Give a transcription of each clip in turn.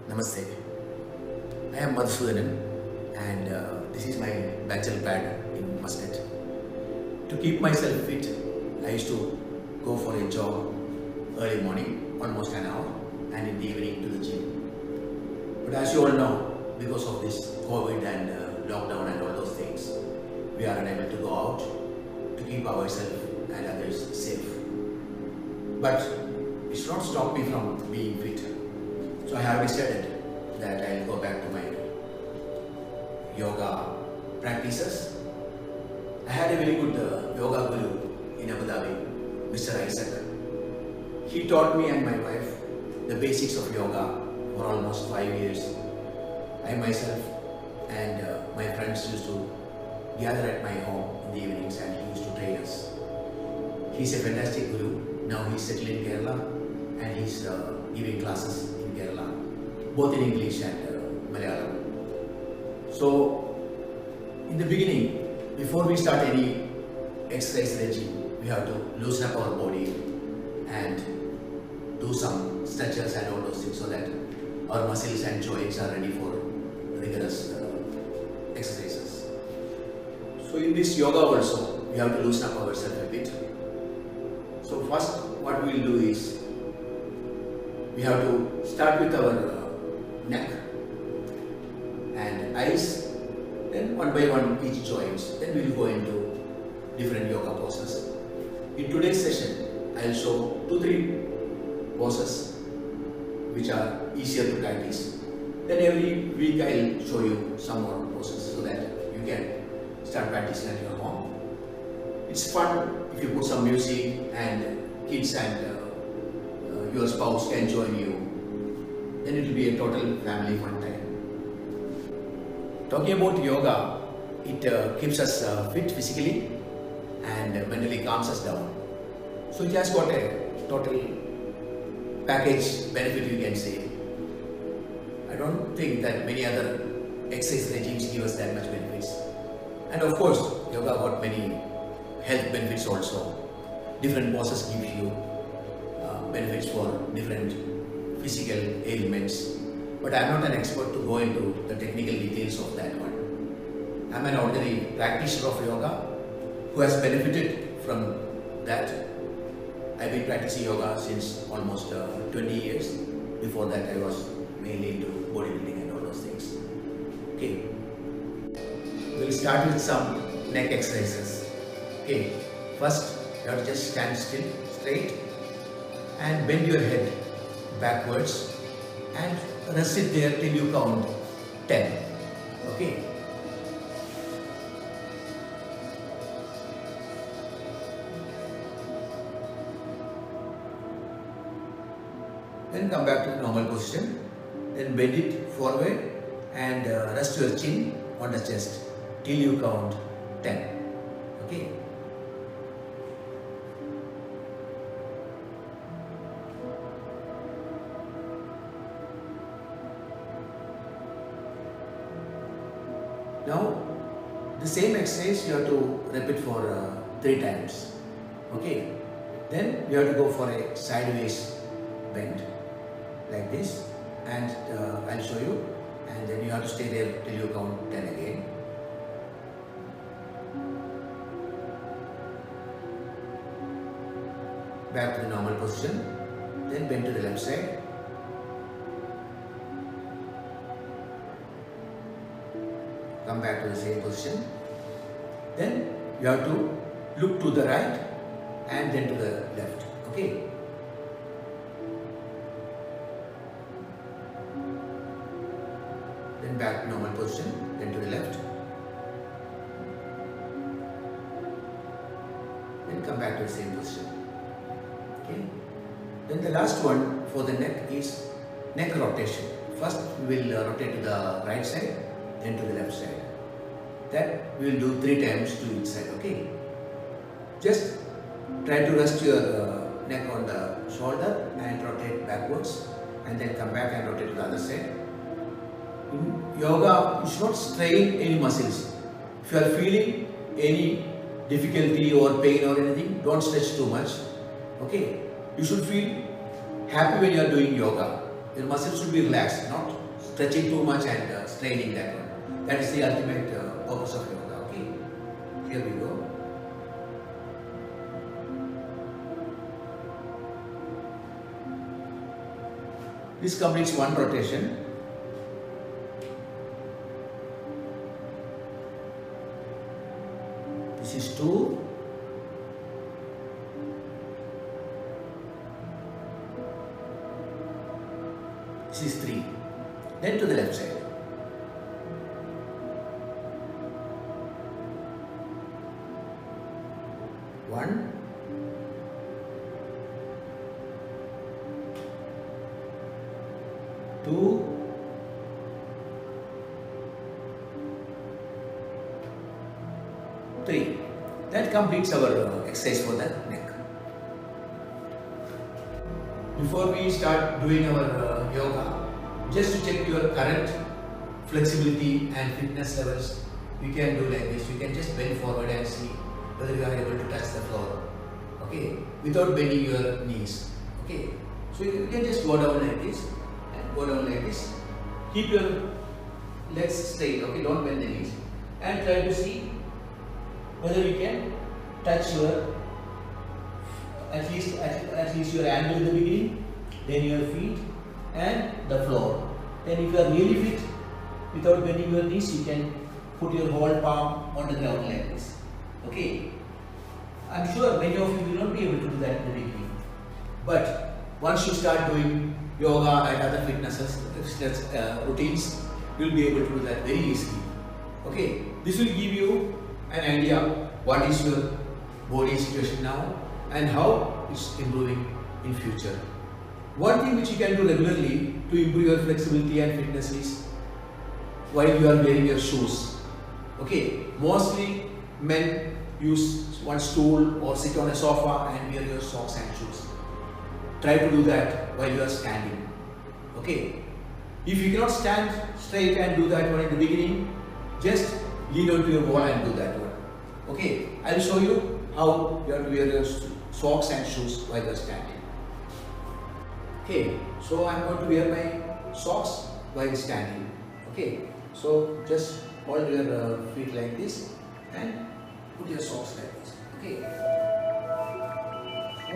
Namaste. I am Madhusudanan and this is my bachelor pad in Muscat. To keep myself fit, I used to go for a jog early morning, almost an hour, and in the evening to the gym. But as you all know, because of this COVID and lockdown and all those things, we are unable to go out to keep ourselves and others safe. But it should not stop me from being fit. So I have decided that I will go back to my yoga practices. I had a very good yoga guru in Abu Dhabi, Mr. Isaac. He taught me and my wife the basics of yoga for almost 5 years. I myself and my friends used to gather at my home in the evenings and he used to train us. He's a fantastic guru. Now he's settled in Kerala and he's giving classes in Kerala, both in English and Malayalam. So, in the beginning, before we start any exercise regime, we have to loosen up our body and do some stretches and all those things so that our muscles and joints are ready for rigorous exercises. So, in this yoga also, we have to loosen up ourselves a bit. So, first, what we will do is we have to start with our neck and eyes, then one by one each joints, then we will go into different yoga poses. In today's session, I will show 2-3 poses which are easier to practice. Then every week I will show you some more poses so that you can start practicing at your home. It's fun if you put some music and kids and your spouse can join you, then it will be a total family fun time. Talking about yoga, it keeps us fit physically and mentally calms us down. So it has got a total package benefit, you can say. I don't think that many other exercise regimes give us that much benefits. And of course, yoga got many health benefits also. Different poses give you benefits for different physical ailments, but I am not an expert to go into the technical details of that one. I am an ordinary practitioner of yoga who has benefited from that. I have been practicing yoga since almost 20 years. Before that I was mainly into bodybuilding and all those things. Okay, we will start with some neck exercises. Okay, first you have to just stand still, straight, and bend your head backwards and rest it there till you count 10. Okay. Then come back to the normal position. Then bend it forward and rest your chin on the chest till you count 10. Okay. Now, the same exercise you have to repeat for 3 times. Okay. Then you have to go for a sideways bend like this, and I'll show you. And then you have to stay there till you count 10 again. Back to the normal position. Then bend to the left side. Come back to the same position. Then you have to look to the right and then to the left. Okay. Then back to normal position, then to the left. Then come back to the same position. Okay. Then the last one for the neck is neck rotation. First we will rotate to the right side, then to the left side. That we will do 3 times to each side. Okay. Just try to rest your neck on the shoulder and rotate backwards, and then come back and rotate to the other side. In yoga, you should not strain any muscles. If you are feeling any difficulty or pain or anything, don't stretch too much. Okay. You should feel happy when you are doing yoga. Your muscles should be relaxed, not stretching too much and straining that one. That is the ultimate purpose of yoga. Okay, here we go. This completes one rotation. This is 2. This is 3. Then to the left side. 1. 2. 3. That completes our exercise for the neck. Before we start doing our yoga, just to check your current flexibility and fitness levels, we can do like this. You can just bend forward and see whether you are able to touch the floor. Okay, without bending your knees. Okay, so you can just go down like this and go down like this. Keep your legs straight. Okay, don't bend the knees, and try to see whether you can touch your at least your ankle in the beginning, then your feet and the floor. Then if you are really fit, without bending your knees, you can put your whole palm on the ground like this. Okay, I am sure many of you will not be able to do that in the beginning, but once you start doing yoga and other fitness routines, you will be able to do that very easily. Okay, this will give you an idea what is your body situation now and how it's improving in future. One thing which you can do regularly to improve your flexibility and fitness is while you are wearing your shoes. Okay, mostly men use one stool or sit on a sofa and wear your socks and shoes. Try to do that while you are standing. Okay, if you cannot stand straight and do that one in the beginning, just lean onto your wall and do that one. Okay, I will show you how you have to wear your socks and shoes while you are standing. Okay, so I am going to wear my socks while standing. Okay, so just hold your feet like this and put your socks like this. Okay, so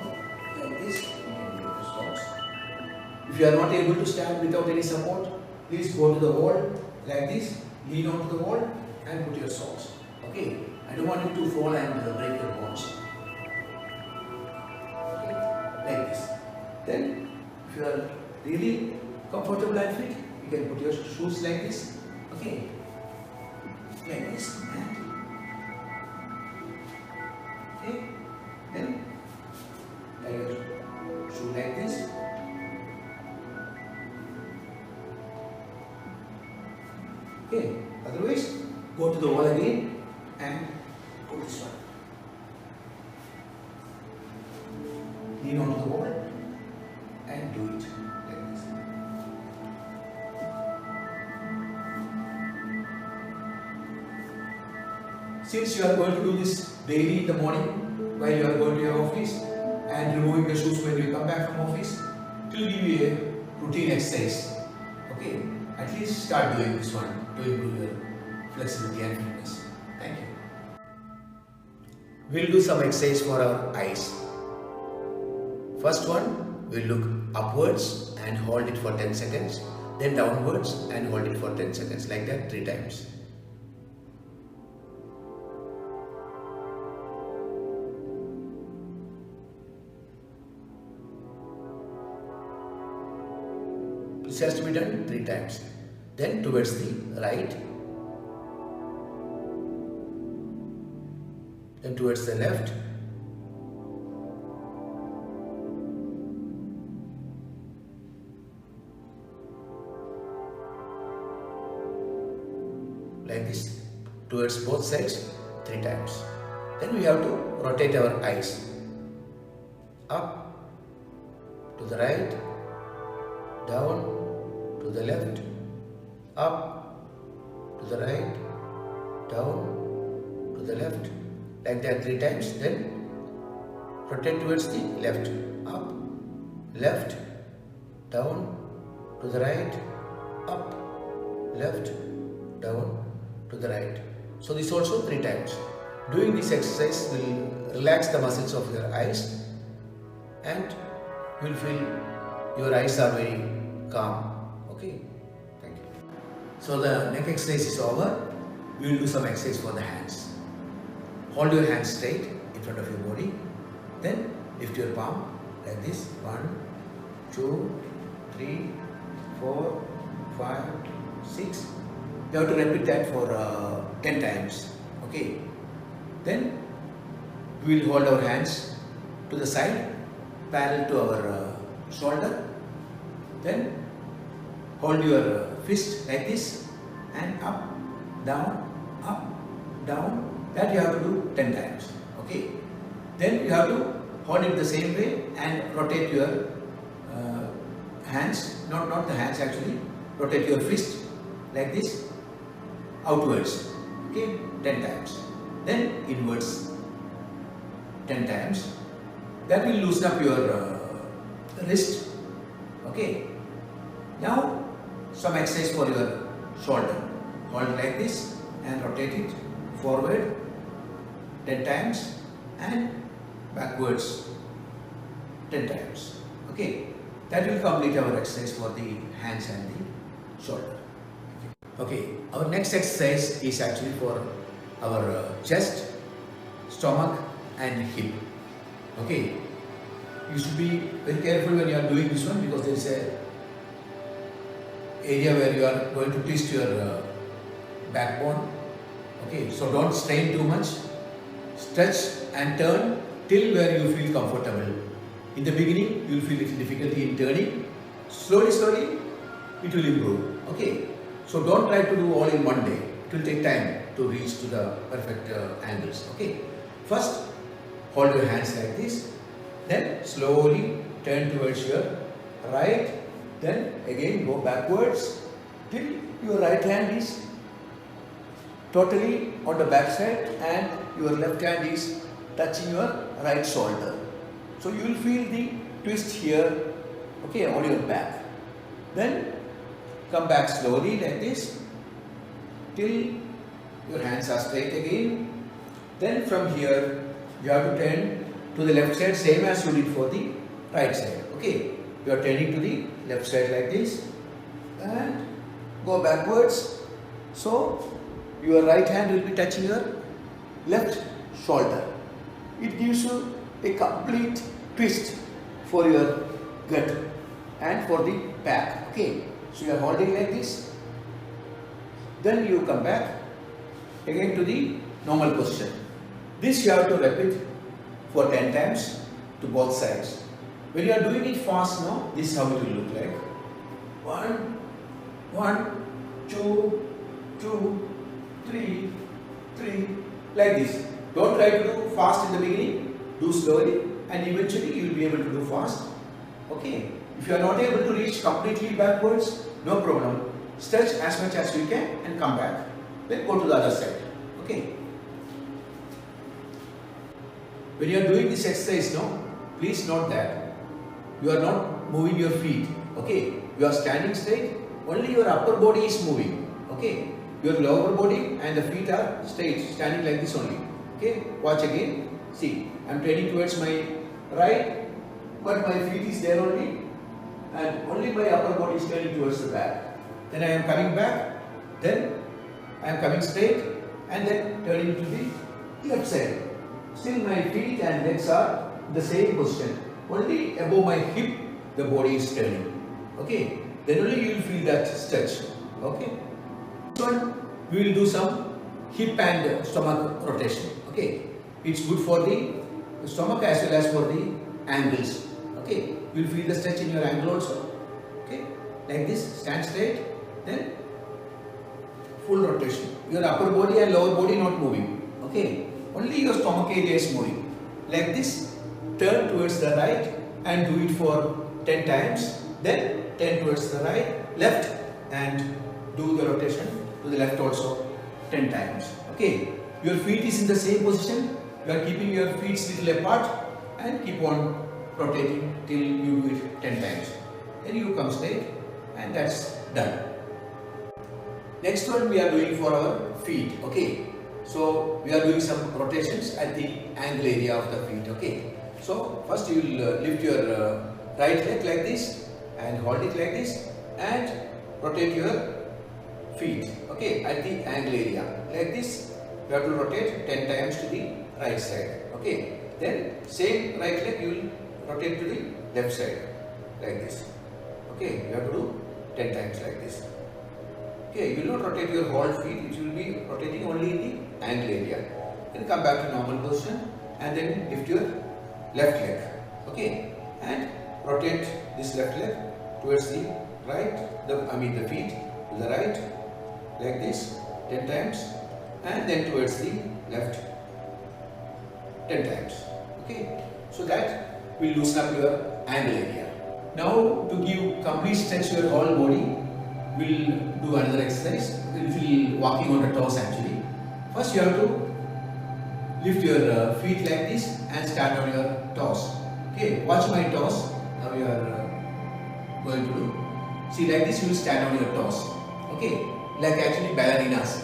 like this you can wear your socks. If you are not able to stand without any support, please go to the wall like this, lean onto the wall and put your socks. Okay, I don't want you to fall and break your bones. Okay, like this. Then if you are really comfortable and fit, you can put your shoes like this. Okay, like this. And okay, then tie your shoe like this. Okay, otherwise go to the wall again and put this one. Lean onto the wall and do it like this. Since you are going to do this daily in the morning while you are going to your office and removing the shoes when you come back from office, it will give you a routine exercise. Okay, at least start doing this one to improve your flexibility and fitness. Thank you. We'll do some exercise for our eyes. First one, we'll look upwards and hold it for 10 seconds. Then downwards and hold it for 10 seconds. Like that 3 times. This has to be done 3 times. Then towards the right. Then towards the left. Like this, towards both sides 3 times. Then we have to rotate our eyes up to the right, down to the left, up to the right, down to the left, like that 3 times. Then rotate towards the left, up, left, down, to the right, up, left, down, to the right. So this also 3 times. Doing this exercise will relax the muscles of your eyes and you will feel your eyes are very calm. Okay, thank you. So the neck exercise is over. We will do some exercise for the hands. Hold your hands straight in front of your body. Then lift your palm like this. 1, 2, 3, 4, 5, 6. You have to repeat that for 10 times. Okay. Then we will hold our hands to the side, parallel to our shoulder. Then hold your fist like this and up, down, up, down. That you have to do 10 times. Okay. Then you have to hold it the same way and rotate your hands, not the hands actually, rotate your fist like this outwards. Okay, 10 times. Then inwards 10 times. That will loosen up your wrist. Okay. Now some exercise for your shoulder. Hold it like this and rotate it forward 10 times and backwards 10 times. Okay. That will complete our exercise for the hands and the shoulder. Okay. Our next exercise is actually for our chest, stomach and hip. Okay. You should be very careful when you are doing this one because there is a area where you are going to twist your backbone. Okay. So don't strain too much. Stretch and turn till where you feel comfortable. In the beginning, you will feel little difficulty in turning. Slowly, it will improve. Okay. So don't try to do all in one day. It will take time to reach to the perfect angles. Okay. First, hold your hands like this. Then slowly turn towards your right. Then again go backwards till your right hand is totally on the back side and your left hand is touching your right shoulder. So you will feel the twist here, okay, on your back. Then come back slowly like this till your hands are straight again. Then from here you have to turn to the left side same as you did for the right side. Okay, you are turning to the left side like this and go backwards. So your right hand will be touching your left shoulder. It gives you a complete twist for your gut and for the back. Okay, so you are holding like this. Then you come back again to the normal position. This you have to repeat for 10 times to both sides. When you are doing it fast now, this is how it will look like. 1, 2, 2, 3, 3, like this. Don't try to do fast in the beginning, do slowly and eventually you will be able to do fast. Okay. If you are not able to reach completely backwards, no problem. Stretch as much as you can and come back. Then go to the other side. Okay. When you are doing this exercise now, please note that you are not moving your feet. Okay. You are standing straight, only your upper body is moving. Okay. Your lower body and the feet are straight, standing like this only. Okay. Watch again. See, I am turning towards my right, but my feet is there only and only my upper body is turning towards the back. Then I am coming back, then I am coming straight and then turning to the left side. Still my feet and legs are in the same position. Only above my hip the body is turning. Okay. Then only you will feel that stretch. Okay. So we will do some hip and stomach rotation. Okay. It's good for the stomach as well as for the angles. Okay. You will feel the stretch in your angle also. Okay. Like this. Stand straight. Then full rotation. Your upper body and lower body not moving. Okay. Only your stomach area is moving. Like this. Turn towards the right and do it for 10 times. Then turn towards the right, left and do the rotation to the left also 10 times. Okay. Your feet is in the same position. You are keeping your feet little apart and keep on rotating till you do it 10 times. Then you come straight and that's done. Next one we are doing for our feet. Okay, so we are doing some rotations at the ankle area of the feet. Okay, so first you will lift your right leg like this and hold it like this and rotate your feet. Okay, at the ankle area like this. You have to rotate 10 times to the right side. Okay, then same right leg you will rotate to the left side like this. Okay, you have to do 10 times like this. Okay, you will not rotate your whole feet, it will be rotating only in the ankle area. Then come back to normal position and then lift your left leg. Okay, and rotate this left leg towards the right, the feet to the right like this 10 times and then towards the left 10 times. Okay, so that will loosen up your ankle area. Now to give complete stretch to your whole body, we'll do another exercise. We'll feel walking on the toes actually. First you have to lift your feet like this and stand on your toes. Okay, watch my toes. Now you are going to do. See, like this you will stand on your toes. Okay, like actually ballerinas.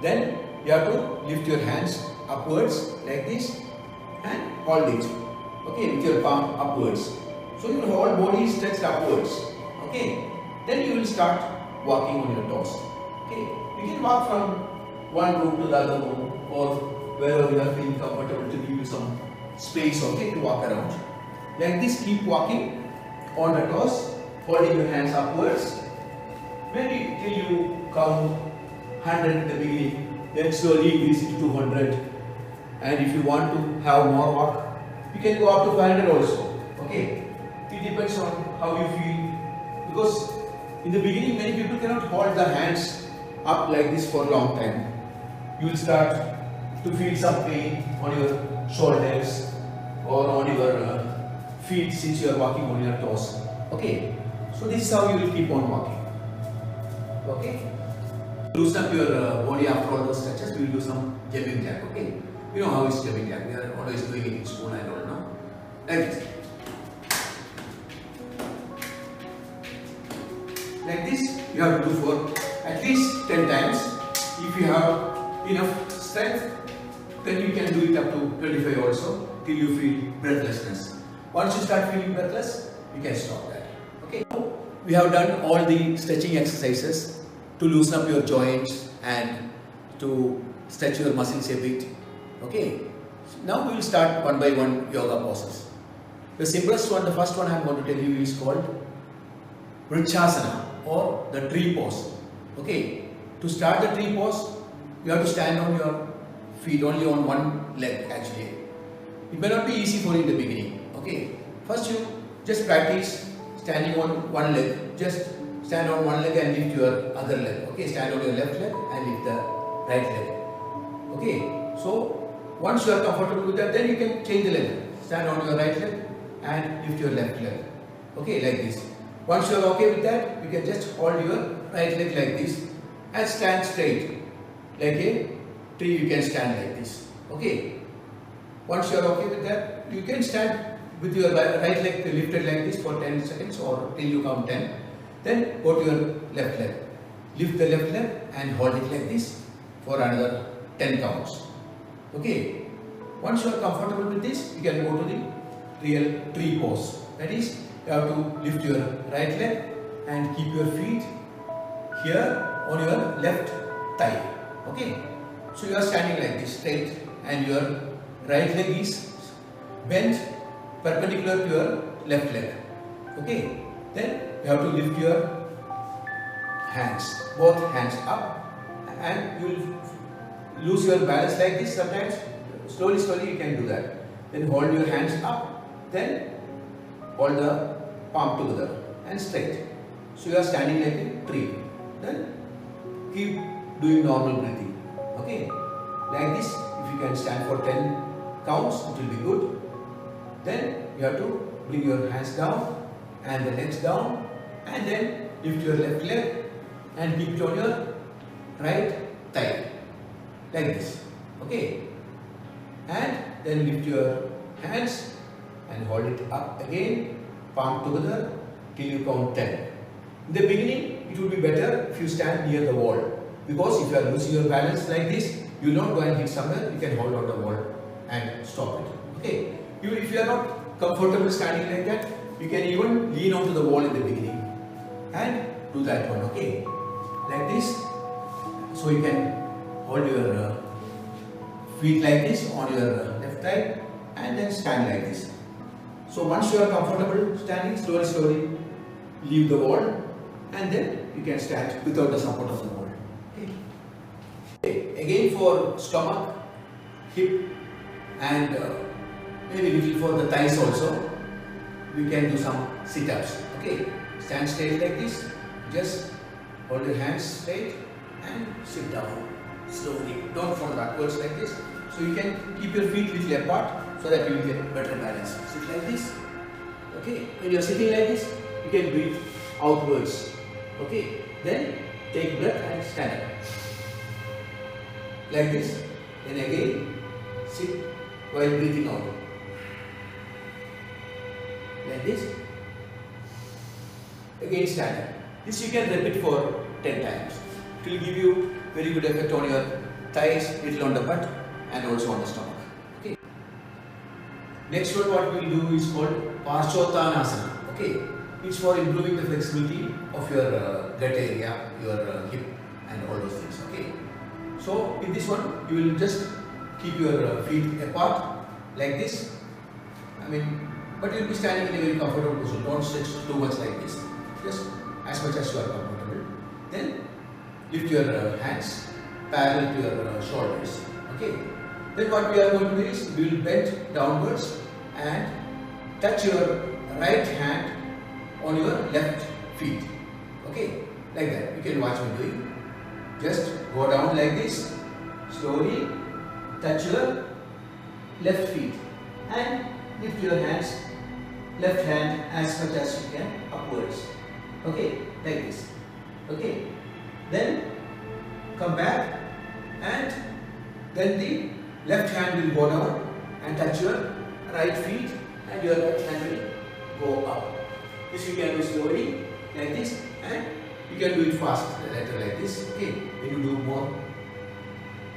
Then you have to lift your hands upwards like this and hold it. Okay, with your palm upwards. So your whole body is stretched upwards. Okay, then you will start walking on your toes. Okay, you can walk from one room to the other room or wherever you are feeling comfortable to give you some space, okay, to walk around. Like this, keep walking on the toes, holding your hands upwards. Maybe till you count 100 in the beginning, then slowly increase it to 200. And if you want to have more walk, you can go up to 500 also. Okay, it depends on how you feel, because in the beginning many people cannot hold the hands up like this for a long time. You will start to feel some pain on your shoulders or on your feet since you are walking on your toes. Okay, so this is how you will keep on walking. Okay, loosen up your body after all those stretches. We will do some jumping jack. Okay, you know how it's jumping jack. We are always doing it in school. I don't know. Like this. Like this, you have to do for at least 10 times. If you have enough strength, then you can do it up to 25 also till you feel breathlessness. Once you start feeling breathless, you can stop that. Okay. We have done all the stretching exercises to loosen up your joints and to stretch your muscles a bit. Okay. Now we will start one by one yoga poses. The simplest one, the first one I am going to tell you is called Vrikshasana or the tree pose. Okay. To start the tree pose, you have to stand on your feet, only on one leg actually. It may not be easy for you in the beginning. Okay. First you just practice standing on one leg. Just stand on one leg and lift your other leg. Okay. Stand on your left leg and lift the right leg. Okay. So once you are comfortable with that, then you can change the leg. Stand on your right leg and lift your left leg. Okay, like this. Once you are okay with that, you can just hold your right leg like this and stand straight. Like a tree, you can stand like this. Okay. Once you are okay with that, you can stand with your right leg lifted like this for 10 seconds or till you count 10. Then go to your left leg. Lift the left leg and hold it like this for another 10 counts. Okay. Once you are comfortable with this, you can go to the real tree pose. That is, you have to lift your right leg and keep your feet here on your left thigh. Okay. So you are standing like this straight and your right leg is bent perpendicular to your left leg. Okay. Then you have to lift your hands, both hands up, and you will lose your balance like this sometimes. Slowly you can do that. Then hold your hands up, then hold the palm together and straight. So you are standing like a tree. Then keep doing normal breathing. Okay. Like this, if you can stand for 10 counts, it will be good. Then you have to bring your hands down and the legs down and then lift your left leg and keep it on your right thigh. Like this. Okay. And then lift your hands and hold it up again, palm together till you count 10. In the beginning, it would be better if you stand near the wall, because if you are losing your balance like this, you will not go and hit somewhere. You can hold on the wall and stop it. Okay. If you are not comfortable standing like that, you can even lean onto the wall in the beginning and do that one. Okay, like this. So you can hold your feet like this on your left side and then stand like this. So once you are comfortable standing, slowly leave the wall and then you can stand without the support of the wall. Okay. Again for stomach, hip and maybe little for the thighs also, we can do some sit-ups. Okay, stand straight like this, just hold your hands straight and sit down slowly. Don't fall backwards like this. So you can keep your feet little apart so that you will get better balance. Sit like this. Okay, when you are sitting like this, you can breathe outwards. Okay, then take breath and stand up. Like this. Then again, sit while breathing out. Like this. Again stand up. This you can repeat for 10 times. It will give you very good effect on your thighs, little on the butt and also on the stomach. Okay. Next one what we will do is called Parshottanasana. Okay. It's for improving the flexibility of your gut area, your hip and all those things. Okay. So in this one you will just keep your feet apart like this. But you will be standing in a very comfortable position. Don't stretch too much like this. Just as much as you are comfortable. Then lift your hands parallel to your shoulders. Okay. Then what we are going to do is we will bend downwards and touch your right hand on your left feet. Okay. Like that. You can watch me doing. Just go down like this. Slowly touch your left feet and lift your hands, left hand as much as you can upwards. Okay, like this. Okay, then come back and then the left hand will go down and touch your right feet and your right hand will go up. This you can do slowly like this and you can do it fast like this. Okay, when you do more,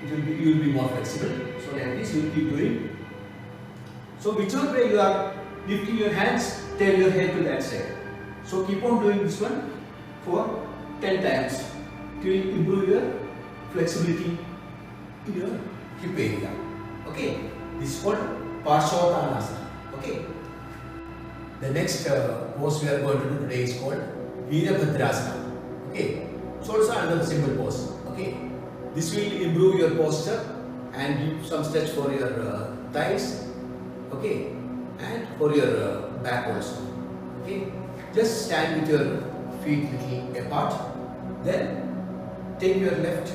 you will be more flexible. So like this you will keep doing. So whichever way you are lifting your hands, turn your head to that side. So keep on doing this one for 10 times to improve your flexibility in your hip area. Okay, this is called Parshottanasana. Okay. The next pose we are going to do today is called Veerabhadrasana. Okay, it's also another simple pose. Okay, this will improve your posture and give some stretch for your thighs. Okay, and for your back also. Okay, just stand with your feet little apart. Then take your left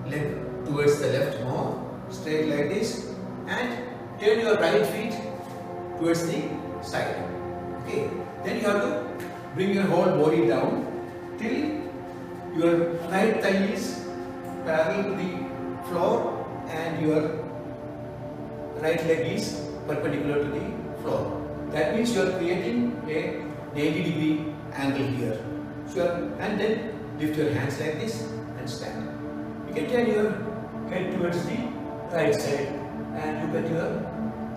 leg towards the left more, straight like this, and turn your right feet towards the side. Okay, then you have to bring your whole body down till your right thigh is parallel to the floor and your right leg is perpendicular to the floor. That means you are creating a 90-degree angle here. So and then lift your hands like this and stand. You can turn your head towards the right side and look at your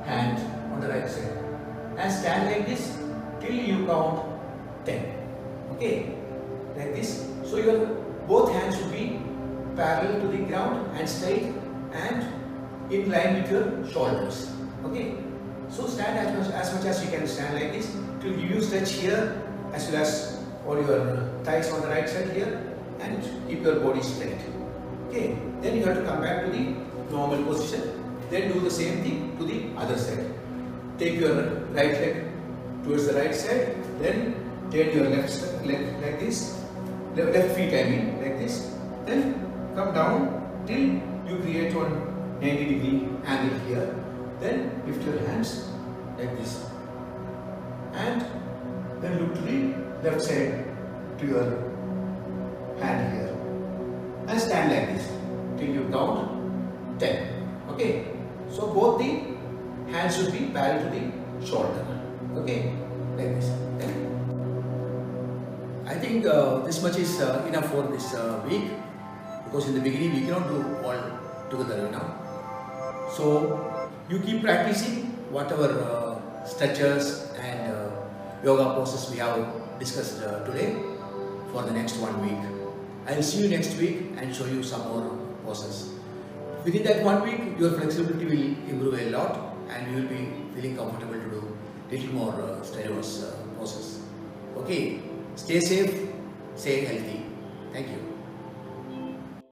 hand on the right side and stand like this till you count 10. Okay, like this. So your both hands should be parallel to the ground and straight and in line with your shoulders. Okay, so stand as much as you can stand like this to give you stretch here as well as all your thighs on the right side here and keep your body straight. Okay, then you have to come back to the normal position. Then do the same thing to the other side. Take your right leg towards the right side, then turn your left leg like this, left feet like this, then come down till you create one 90-degree angle here. Then lift your hands like this and then look to the left side to your hand here and stand like this till you count 10. Okay, so both the hands should be parallel to the shoulder. Okay, like this. I think this much is enough for this week, because in the beginning we cannot do all together, you know. So you keep practicing whatever stretches and yoga poses we have discussed today for the next 1 week. I will see you next week and show you some more poses. Within that 1 week, your flexibility will improve a lot and you will be feeling comfortable to do little more strenuous poses. Okay, stay safe, stay healthy. Thank you.